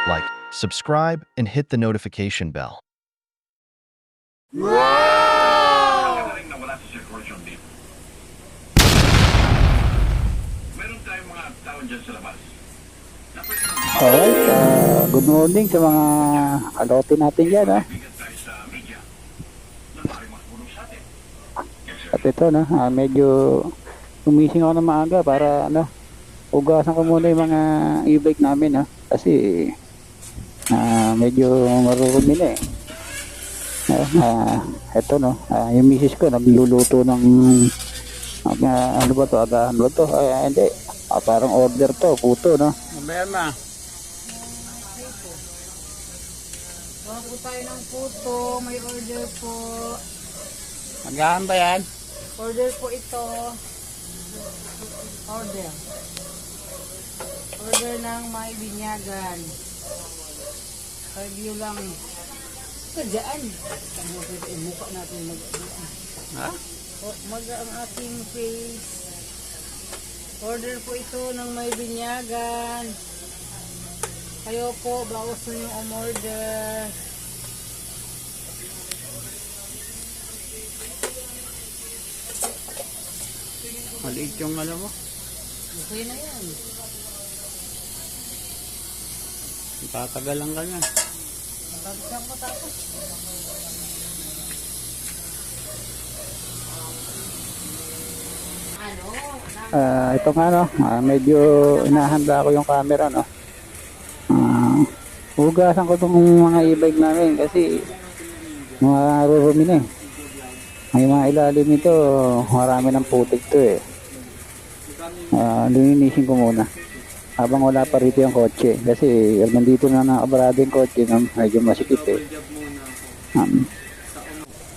like, subscribe, and hit the notification bell. Magaling na wala sa circulation dito. Meron tayong mga tao dyan sa labas. Alright, good morning sa mga kalote natin dyan, ha? Bigat tayo sa media na maaaring makatulong sa atin. At ito, no, medyo umising ako ng maaga para, ugasan ko muna yung mga e-bike namin, ha? Kasi, medyo marurumi na, eh. Ito, yung misis ko nagluluto ng, ano ba to, agahan ba to? Hindi, parang order to, puto, no? Berma. Gawa po tayo ng puto, may order po. Magahan ba yan? Order po ito. Order. Order ng may binyagan. Review lang. Kadyaan. Mukha natin Ha? mag ang ating face. Order po ito ng may binyagan. Kayo po, bawas na yung umorder. Maliit yung alam mo. Okay na yan. Tatagalan ka niya. Magkakasang mo tapos. Ito nga, medyo inahanda ko yung camera, hugasan ko itong mga e-bike namin kasi marurumi na, eh. May mga ilalim nito, marami ng putik to, eh. Linisin ko muna habang wala pa rito yung kotse kasi nandito na nakabarado yung kotse, medyo masikip, eh.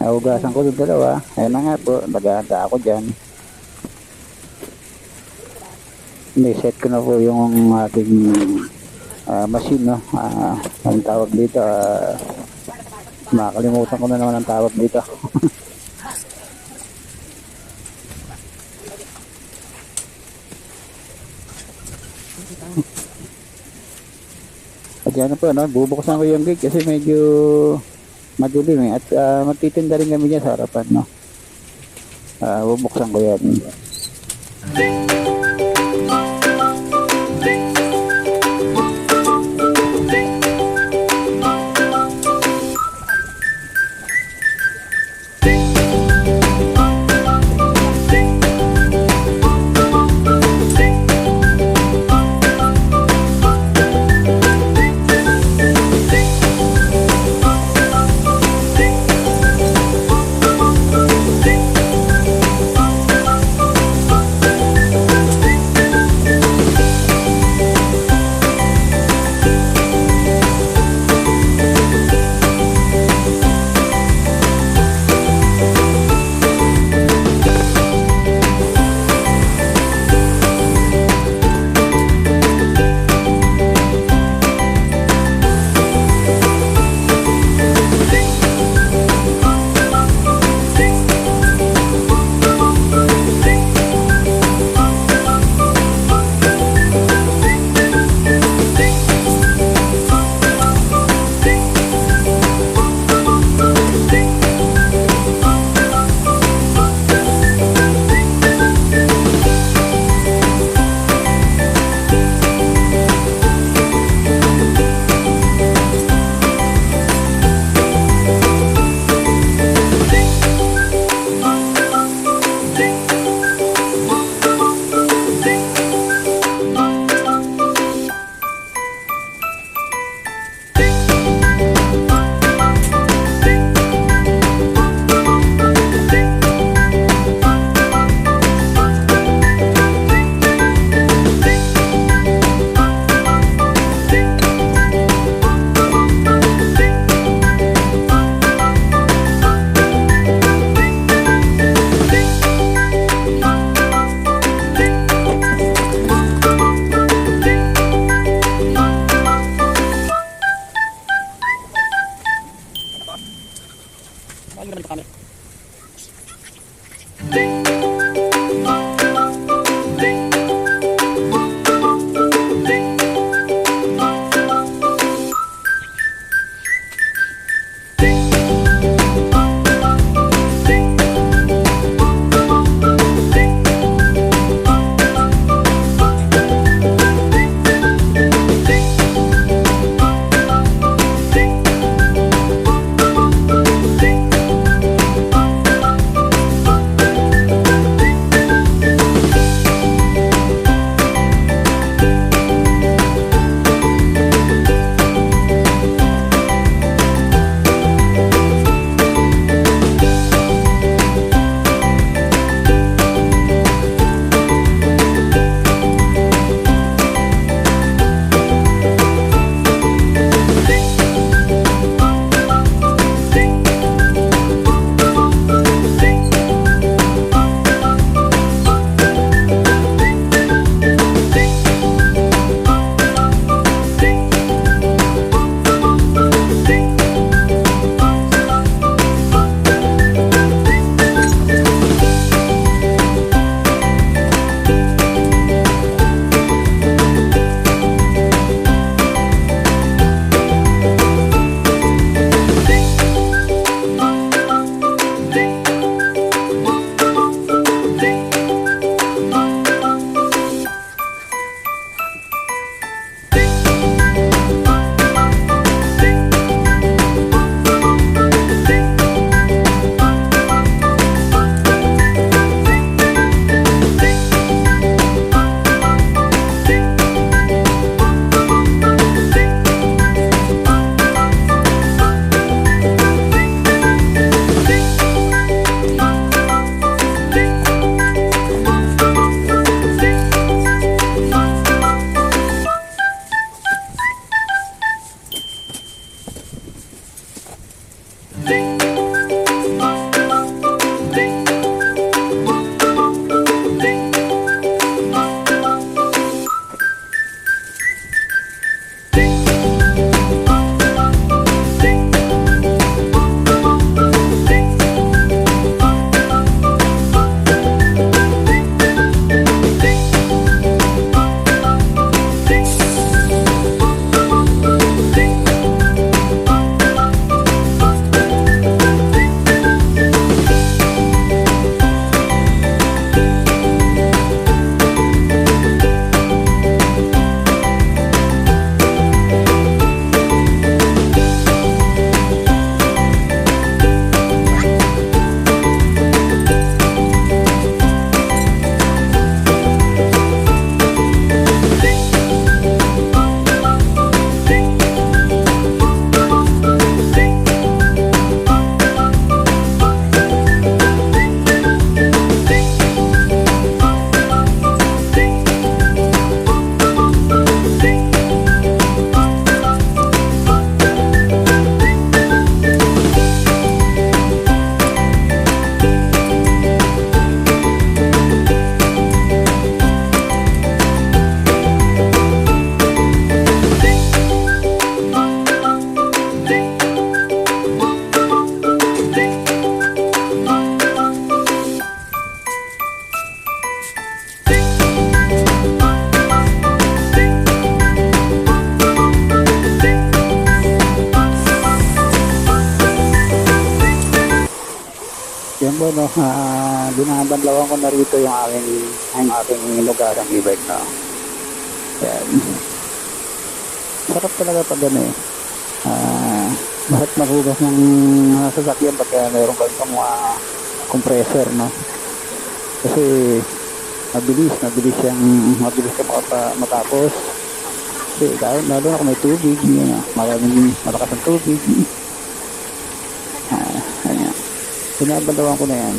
Hugasan ko itong dalawa. Ayun na nga po, naghahanda ako dyan. Set ko na po yung ating machine, ang tawag dito, makakalimutan ko na naman ang tawag dito. At yan po, bubuksan ko yung gate kasi medyo madilim, eh. At magtitinda rin kami dyan sa harapan, bubuksan ko yan. Ayun, no, binabanlawan ko na rito yung aking lugar ng e-bike na. Yan. Sarap talaga pag ano eh. Bakit maghugas ng sasakyan pagka mayroon ka itong compressor, no? Kasi mabilis ka matapos. Kasi lalo na kung may tubig, yun, maraming malakas ang tubig. Ayan. Binabanlawan ko na yan.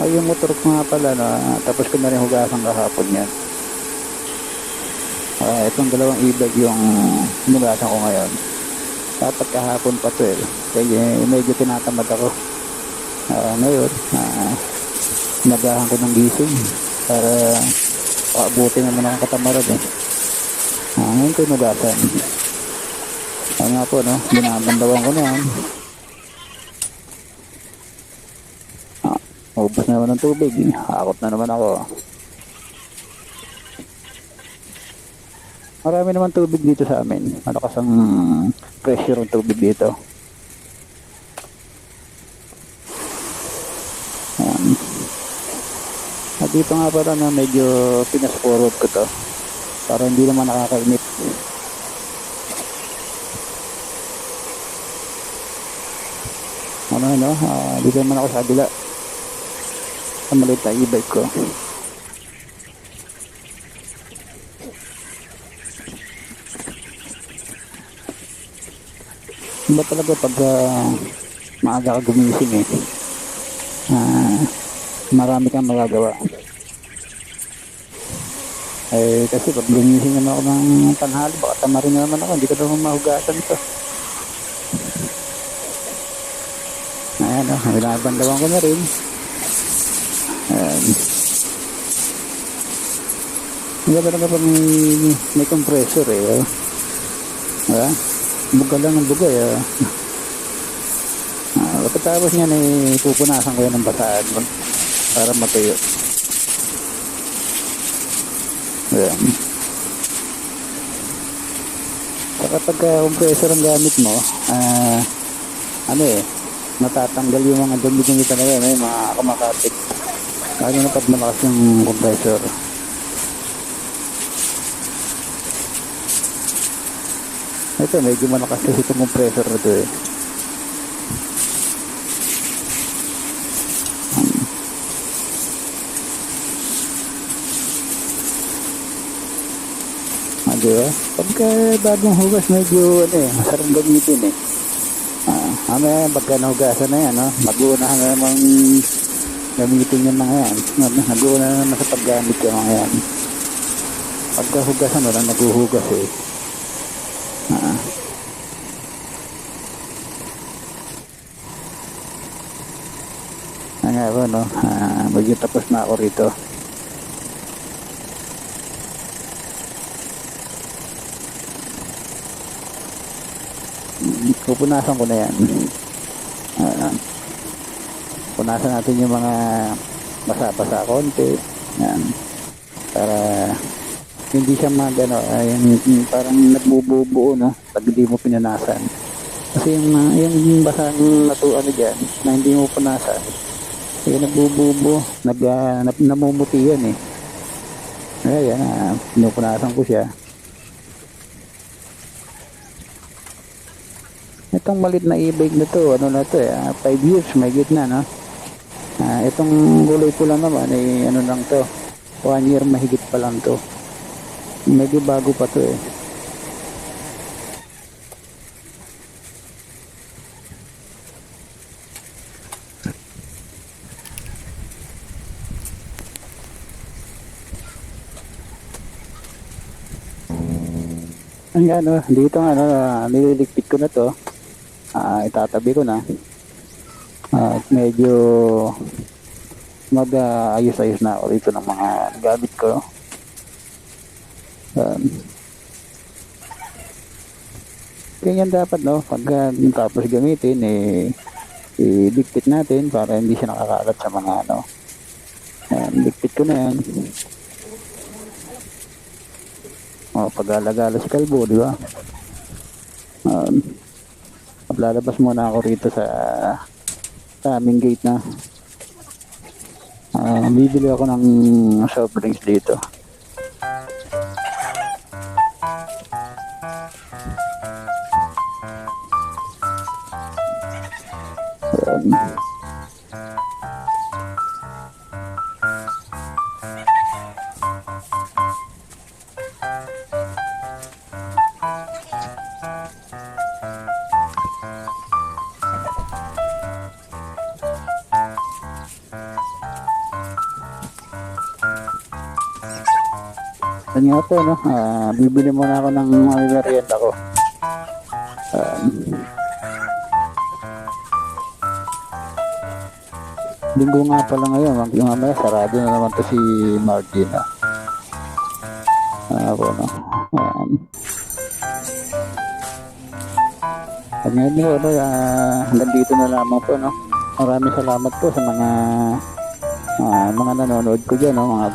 Ay, yung motor ko nga pala, no, tapos ko na rin hugasan kahapon yan. Itong dalawang e-bike yung hinugasan ko ngayon. Dapat kahapon pa to eh. Kaya medyo tinatamad ako. Ngayon, nagahan ko ng gising para paabuti naman ang katamaran eh. Ngayon ko hinugasan. Kaya nga po, no, binabandawan ko na yan. Ubus na naman ng tubig. Hakot na naman ako. Marami naman tubig dito sa amin. Malakas ang pressure ng tubig dito. At dito nga pala na medyo pinasporot ko to para hindi naman nakakainit. Dito naman ako sa kabila. Sa maliit na e-bike ko. Iba talaga pag maaga ka gumising eh. Marami kang magagawa. Kasi pag gumising naman ako ng tanghali, baka tamarin na naman ako, hindi ko naman mahugasan ito. Ayan, binabandawan ko na rin. Iba talaga pag may compressor eh. Buga lang ng buga eh. Pagkatapos niyan eh, pupunasan ko yan ng basaan para matuyo. Ayan. Saka pagka compressor ang gamit mo, natatanggal yung mga dumi-dumi talaga, may mga kumakapit. Lalo na pag malakas yung compressor. Ito, medyo malakas kasi itong compressor na ito eh. Diba? Pagka bagong hugas, medyo masarap gamitin eh. Pagka nahugasan na yan, mag-uunahan na naman gamitin yung mga yan. Mag-uuna na naman sa paggamit yung mga yan. Pagka hugasan mo lang, naghuhugas eh. Medyo tapos na ako rito. Pupunasan ko na yan. Punasan natin yung mga basa-basa konti. Yan. Para hindi siya parang nagbubuo pag hindi mo pinanasan. Kasi yung basang natuan dyan na hindi mo punasan, nagbubuo, namumuti yan eh. Ayan, pinupunasan ko siya. Itong malit na e-bike na to, 5 years, may gitna, no? Itong gulay ko lang naman, lang to, 1 year mahigit pa lang to. Medyo bago pa to eh. Dito nililigpit ko na to. Itatabi ko na. At medyo mag-ayos-ayos na ako dito ng mga gamit ko. Ganyan dapat, pagka tapos gamitin, iligpit natin para hindi siya nakakalat sa mga ligpit ko na yan. Pag-alagala si kalbo, di ba? lalabas muna ako rito sa aming gate na. Bibili ako ng soft drinks dito. Yan nga po, no? Bibili muna ako ng merienda ko. Linggo nga pala ngayon, mamaya sarado na naman to si Martin. Po, no? At ngayon po, no? Hanggang dito na lamang po, no? Maraming salamat po sa mga nanonood ko dyan, no? Mga